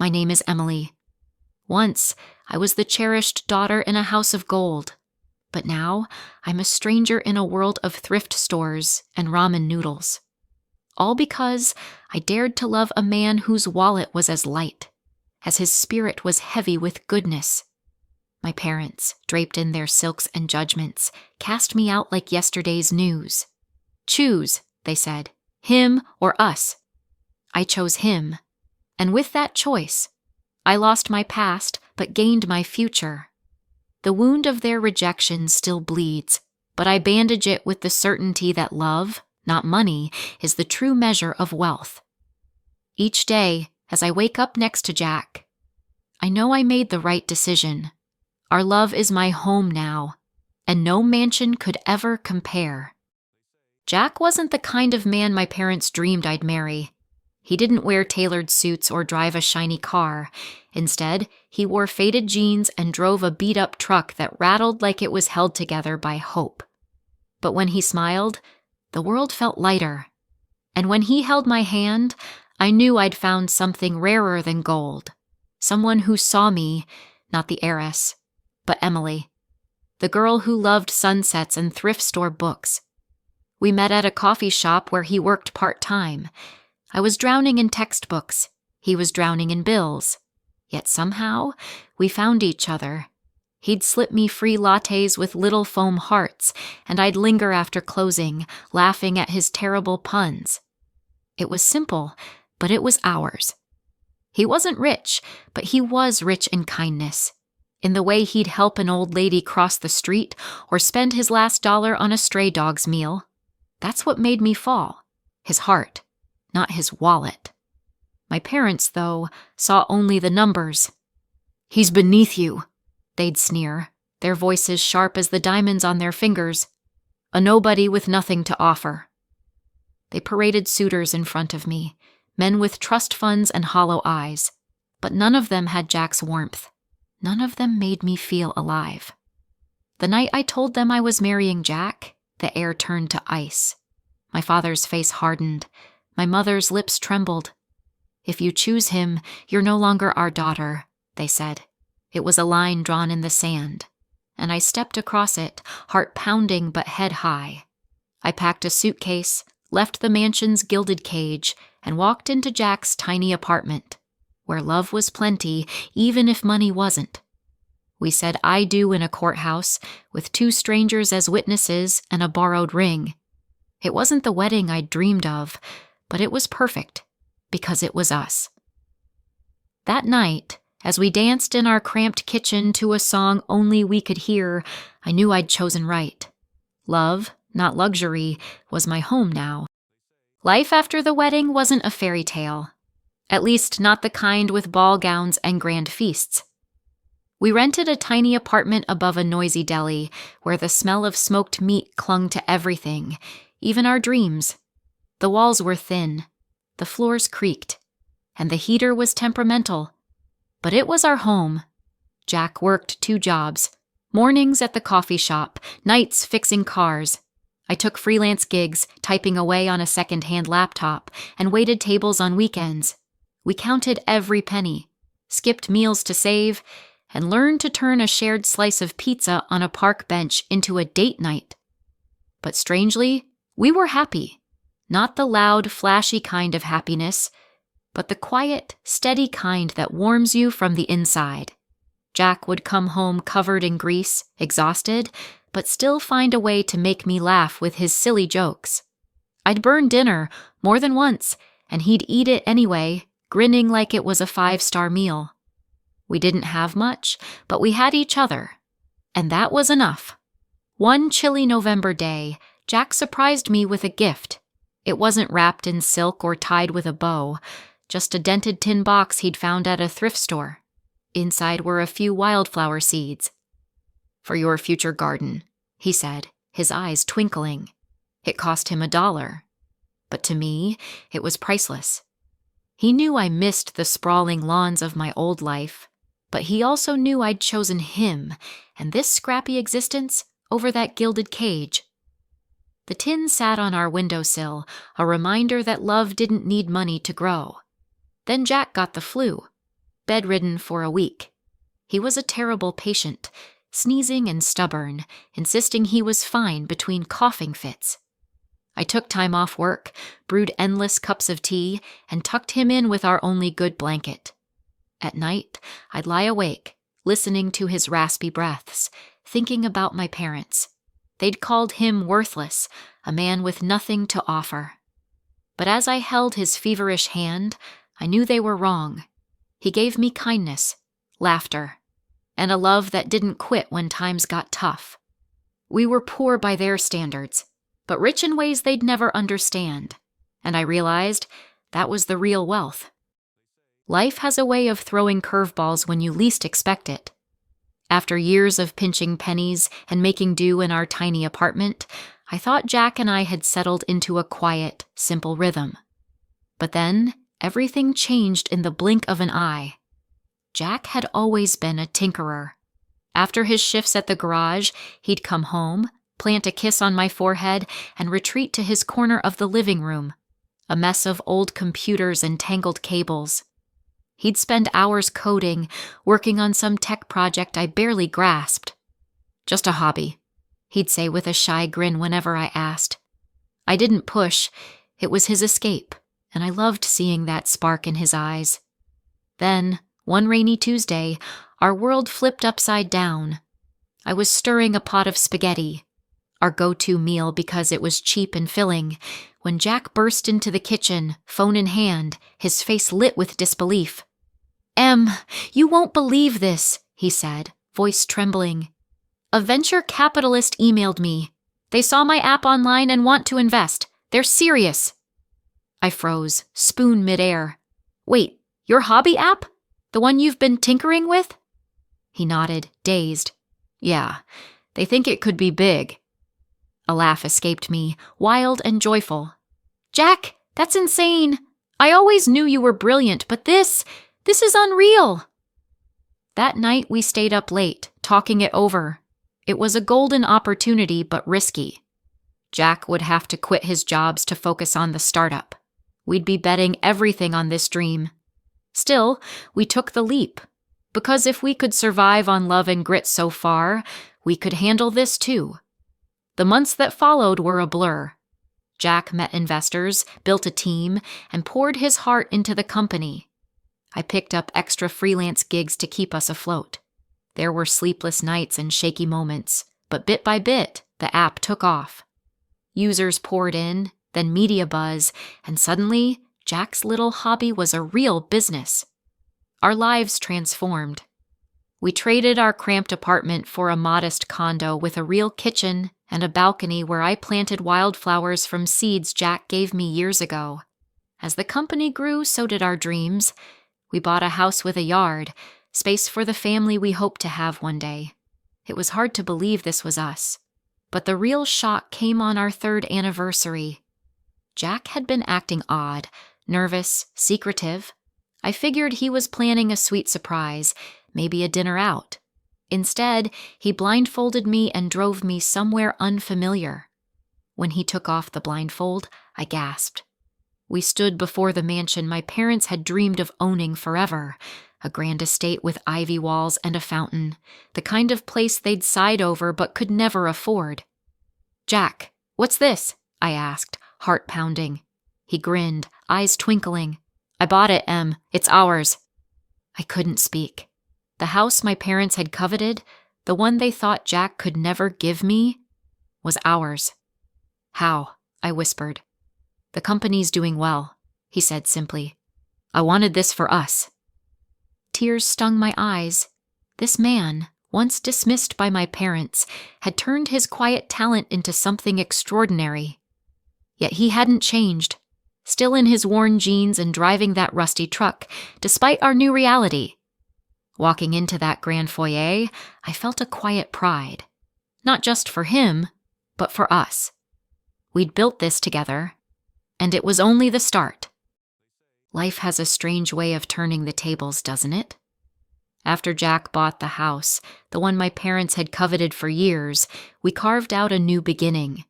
My name is Emily. Once, I was the cherished daughter in a house of gold, but now I'm a stranger in a world of thrift stores and ramen noodles. All because I dared to love a man whose wallet was as light, as his spirit was heavy with goodness. My parents, draped in their silks and judgments, cast me out like yesterday's news. Choose, they said, him or us. I chose him, and with that choice, I lost my past but gained my future. The wound of their rejection still bleeds, but I bandage it with the certainty that love, not money, is the true measure of wealth. Each day, as I wake up next to Jack, I know I made the right decision. Our love is my home now, and no mansion could ever compare. Jack wasn't the kind of man my parents dreamed I'd marry. He didn't wear tailored suits or drive a shiny car. Instead, he wore faded jeans and drove a beat-up truck that rattled like it was held together by hope. But when he smiled, the world felt lighter. And when he held my hand, I knew I'd found something rarer than gold. Someone who saw me, not the heiress, but Emily, the girl who loved sunsets and thrift store books. We met at a coffee shop where he worked part-time. I was drowning in textbooks. He was drowning in bills. Yet somehow, we found each other. He'd slip me free lattes with little foam hearts, and I'd linger after closing, laughing at his terrible puns. It was simple, but it was ours. He wasn't rich, but he was rich in kindness. In the way he'd help an old lady cross the street or spend his last dollar on a stray dog's meal. That's what made me fall. His heart, not his wallet. My parents, though, saw only the numbers. "He's beneath you," they'd sneer, their voices sharp as the diamonds on their fingers. "A nobody with nothing to offer." They paraded suitors in front of me, men with trust funds and hollow eyes. But none of them had Jack's warmth. None of them made me feel alive. The night I told them I was marrying Jack, the air turned to ice. My father's face hardened. My mother's lips trembled. "If you choose him, you're no longer our daughter," they said. It was a line drawn in the sand, and I stepped across it, heart pounding but head high. I packed a suitcase, left the mansion's gilded cage, and walked into Jack's tiny apartment, where love was plenty, even if money wasn't. We said "I do" in a courthouse, with 2 strangers as witnesses and a borrowed ring. It wasn't the wedding I'd dreamed of, but it was perfect, because it was us. That night, as we danced in our cramped kitchen to a song only we could hear, I knew I'd chosen right. Love, not luxury, was my home now. Life after the wedding wasn't a fairy tale. At least not the kind with ball gowns and grand feasts. We rented a tiny apartment above a noisy deli, where the smell of smoked meat clung to everything, even our dreams. The walls were thin, the floors creaked, and the heater was temperamental. But it was our home. Jack worked 2 jobs, mornings at the coffee shop, nights fixing cars. I took freelance gigs, typing away on a second-hand laptop, and waited tables on weekends. We counted every penny, skipped meals to save, and learned to turn a shared slice of pizza on a park bench into a date night. But strangely, we were happy. Not the loud, flashy kind of happiness, but the quiet, steady kind that warms you from the inside. Jack would come home covered in grease, exhausted, but still find a way to make me laugh with his silly jokes. I'd burn dinner more than once, and he'd eat it anyway, grinning like it was a 5-star meal. We didn't have much, but we had each other, and that was enough. One chilly November day, Jack surprised me with a gift. It wasn't wrapped in silk or tied with a bow, just a dented tin box he'd found at a thrift store. Inside were a few wildflower seeds. "For your future garden," he said, his eyes twinkling. It cost him $1, but to me, it was priceless. He knew I missed the sprawling lawns of my old life, but he also knew I'd chosen him and this scrappy existence over that gilded cage. The tin sat on our windowsill, a reminder that love didn't need money to grow. Then Jack got the flu. bedridden for a week. He was a terrible patient, sneezing and stubborn, insisting he was fine between coughing fits. I took time off work, brewed endless cups of tea, and tucked him in with our only good blanket. At night, I'd lie awake, listening to his raspy breaths, thinking about my parents. They'd called him worthless, a man with nothing to offer. But as I held his feverish hand, I knew they were wrong. He gave me kindness, laughter, and a love that didn't quit when times got tough. We were poor by their standards, but rich in ways they'd never understand, and I realized that was the real wealth. Life has a way of throwing curveballs when you least expect it. After years of pinching pennies and making do in our tiny apartment, I thought Jack and I had settled into a quiet, simple rhythm. But then, everything changed in the blink of an eye. Jack had always been a tinkerer. After his shifts at the garage, he'd come home, plant a kiss on my forehead, and retreat to his corner of the living room, a mess of old computers and tangled cables. He'd spend hours coding, working on some tech project I barely grasped. "Just a hobby," he'd say with a shy grin whenever I asked. I didn't push. It was his escape, and I loved seeing that spark in his eyes. Then, one rainy Tuesday, our world flipped upside down. I was stirring a pot of spaghetti, our go-to meal because it was cheap and filling, when Jack burst into the kitchen, phone in hand, his face lit with disbelief. "Em, you won't believe this," he said, voice trembling. "A venture capitalist emailed me. They saw my app online and want to invest. They're serious." I froze, spoon midair. "Wait, your hobby app? The one you've been tinkering with?" He nodded, dazed. "Yeah, they think it could be big." A laugh escaped me, wild and joyful. "Jack, that's insane. I always knew you were brilliant, but this is unreal." That night we stayed up late, talking it over. It was a golden opportunity, but risky. Jack would have to quit his jobs to focus on the startup. We'd be betting everything on this dream. Still, we took the leap, because if we could survive on love and grit so far, we could handle this too. The months that followed were a blur. Jack met investors, built a team, and poured his heart into the company. I picked up extra freelance gigs to keep us afloat. There were sleepless nights and shaky moments, but bit by bit, the app took off. Users poured in, then media buzz, and suddenly, Jack's little hobby was a real business. Our lives transformed. We traded our cramped apartment for a modest condo with a real kitchen and a balcony where I planted wildflowers from seeds Jack gave me years ago. As the company grew, so did our dreams. We bought a house with a yard, space for the family we hoped to have one day. It was hard to believe this was us. But the real shock came on our 3rd anniversary. Jack had been acting odd, nervous, secretive. I figured he was planning a sweet surprise, maybe a dinner out. Instead, he blindfolded me and drove me somewhere unfamiliar. When he took off the blindfold, I gasped. We stood before the mansion my parents had dreamed of owning forever, a grand estate with ivy walls and a fountain, the kind of place they'd sighed over but could never afford. "Jack, what's this?" I asked, heart pounding. He grinned, eyes twinkling. "I bought it, Em. It's ours." I couldn't speak. The house my parents had coveted, the one they thought Jack could never give me, was ours. "How?" I whispered. "The company's doing well," he said simply. "I wanted this for us." Tears stung my eyes. This man, once dismissed by my parents, had turned his quiet talent into something extraordinary. Yet he hadn't changed, still in his worn jeans and driving that rusty truck, despite our new reality. Walking into that grand foyer, I felt a quiet pride. Not just for him, but for us. We'd built this together, and it was only the start. Life has a strange way of turning the tables, doesn't it? After Jack bought the house, the one my parents had coveted for years, we carved out a new beginning.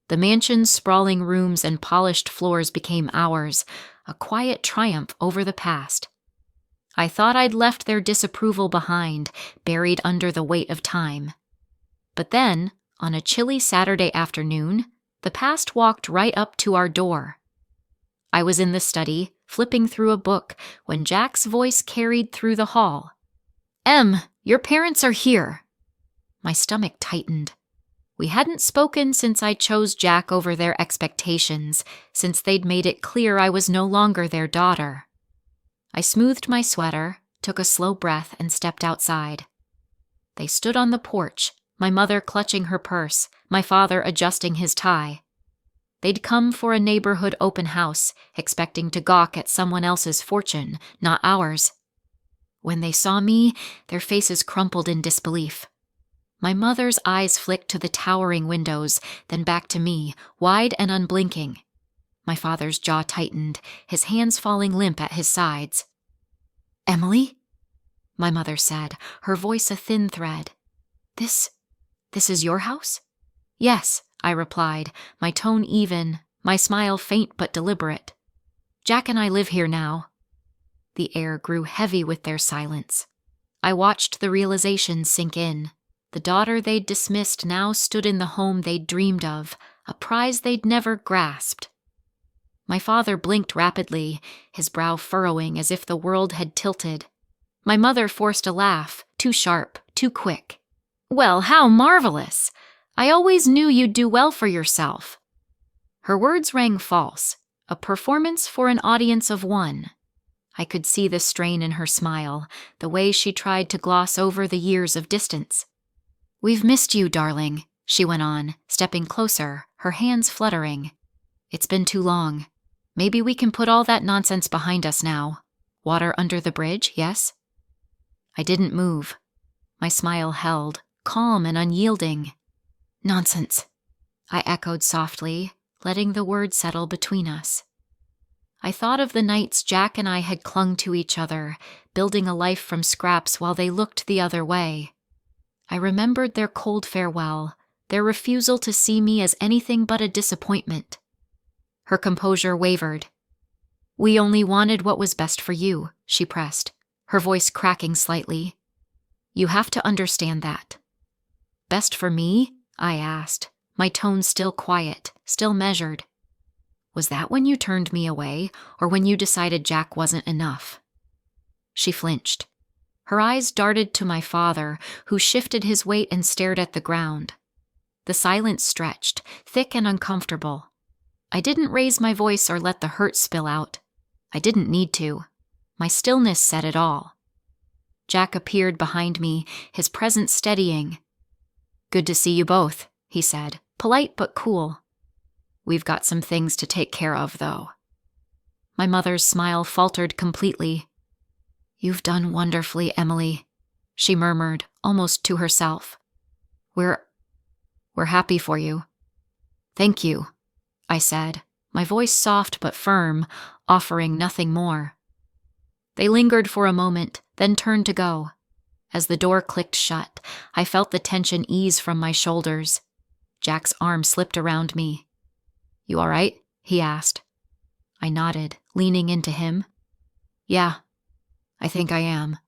The mansion's sprawling rooms and polished floors became ours, a quiet triumph over the past. I thought I'd left their disapproval behind, buried under the weight of time. But then, on a chilly Saturday afternoon, the past walked right up to our door. I was in the study, flipping through a book, when Jack's voice carried through the hall. "Em, your parents are here." My stomach tightened. We hadn't spoken since I chose Jack over their expectations, since they'd made it clear I was no longer their daughter. I smoothed my sweater, took a slow breath, and stepped outside. They stood on the porch, my mother clutching her purse, my father adjusting his tie. They'd come for a neighborhood open house, expecting to gawk at someone else's fortune, not ours. When they saw me, their faces crumpled in disbelief. My mother's eyes flicked to the towering windows, then back to me, wide and unblinking. My father's jaw tightened, his hands falling limp at his sides. "Emily?" my mother said, her voice a thin thread. This is your house?" "Yes," I replied, my tone even, my smile faint but deliberate. "Jack and I live here now." The air grew heavy with their silence. I watched the realization sink in. The daughter they'd dismissed now stood in the home they'd dreamed of, a prize they'd never grasped. My father blinked rapidly, his brow furrowing as if the world had tilted. My mother forced a laugh, too sharp, too quick. "Well, how marvelous! I always knew you'd do well for yourself." Her words rang false, a performance for an audience of one. I could see the strain in her smile, the way she tried to gloss over the years of distance. "We've missed you, darling," she went on, stepping closer, her hands fluttering. "It's been too long. Maybe we can put all that nonsense behind us now. Water under the bridge, yes?" I didn't move. My smile held, calm and unyielding. "Nonsense," I echoed softly, letting the word settle between us. I thought of the nights Jack and I had clung to each other, building a life from scraps while they looked the other way. I remembered their cold farewell, their refusal to see me as anything but a disappointment. Her composure wavered. "We only wanted what was best for you," she pressed, her voice cracking slightly. "You have to understand that." "Best for me?" I asked, my tone still quiet, still measured. "Was that when you turned me away, or when you decided Jack wasn't enough?" She flinched. Her eyes darted to my father, who shifted his weight and stared at the ground. The silence stretched, thick and uncomfortable. I didn't raise my voice or let the hurt spill out. I didn't need to. My stillness said it all. Jack appeared behind me, his presence steadying. "Good to see you both," he said, polite but cool. "We've got some things to take care of, though." My mother's smile faltered completely. "You've done wonderfully, Emily," she murmured, almost to herself. We're happy for you." "Thank you," I said, my voice soft but firm, offering nothing more. They lingered for a moment, then turned to go. As the door clicked shut, I felt the tension ease from my shoulders. Jack's arm slipped around me. "You all right?" he asked. I nodded, leaning into him. "Yeah, I think I am."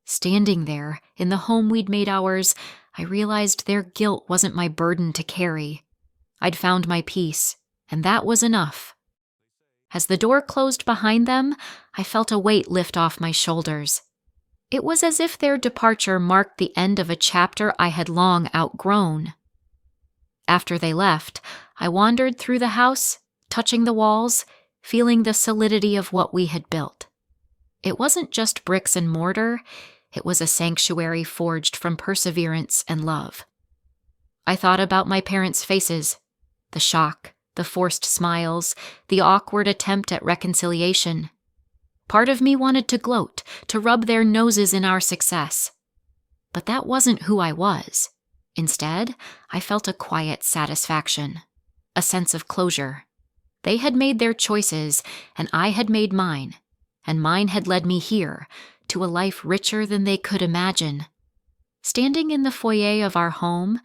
Standing there, in the home we'd made ours, I realized their guilt wasn't my burden to carry. I'd found my peace, and that was enough. As the door closed behind them, I felt a weight lift off my shoulders. It was as if their departure marked the end of a chapter I had long outgrown. After they left, I wandered through the house, touching the walls, feeling the solidity of what we had built. It wasn't just bricks and mortar, it was a sanctuary forged from perseverance and love. I thought about my parents' faces, the shock, the forced smiles, the awkward attempt at reconciliation. Part of me wanted to gloat, to rub their noses in our success. But that wasn't who I was. Instead, I felt a quiet satisfaction, a sense of closure. They had made their choices, and I had made mine, and mine had led me here, to a life richer than they could imagine. Standing in the foyer of our home,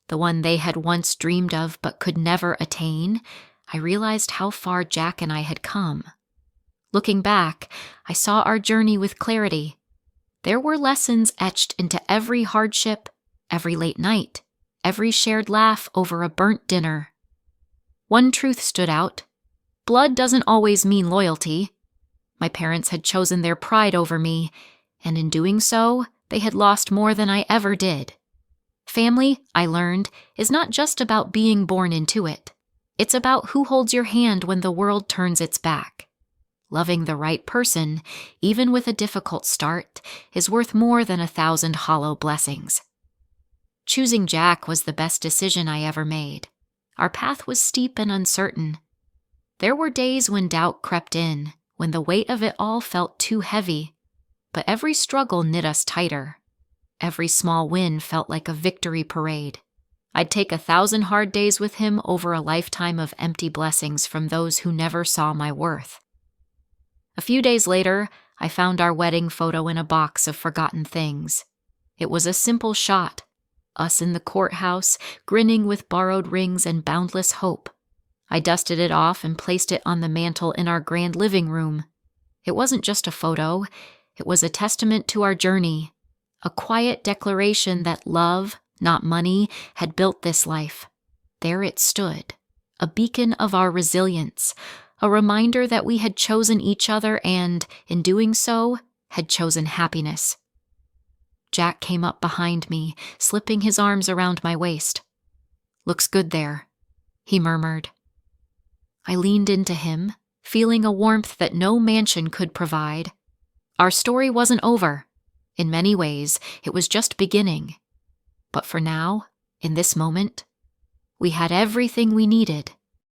the one they had once dreamed of but could never attain, I realized how far Jack and I had come. Looking back, I saw our journey with clarity. There were lessons etched into every hardship, every late night, every shared laugh over a burnt dinner. One truth stood out. Blood doesn't always mean loyalty. My parents had chosen their pride over me, and in doing so, they had lost more than I ever did. Family, I learned, is not just about being born into it. It's about who holds your hand when the world turns its back. Loving the right person, even with a difficult start, is worth more than 1,000 hollow blessings. Choosing Jack was the best decision I ever made. Our path was steep and uncertain. There were days when doubt crept in, when the weight of it all felt too heavy. But every struggle knit us tighter. Every small win felt like a victory parade. I'd take 1,000 hard days with him over a lifetime of empty blessings from those who never saw my worth. A few days later, I found our wedding photo in a box of forgotten things. It was a simple shot. Us in the courthouse, grinning with borrowed rings and boundless hope. I dusted it off and placed it on the mantel in our grand living room. It wasn't just a photo. It was a testament to our journey, a quiet declaration that love, not money, had built this life. There it stood, a beacon of our resilience, a reminder that we had chosen each other and, in doing so, had chosen happiness. Jack came up behind me, slipping his arms around my waist. "Looks good there," he murmured. I leaned into him, feeling a warmth that no mansion could provide. Our story wasn't over. In many ways, it was just beginning. But for now, in this moment, we had everything we needed.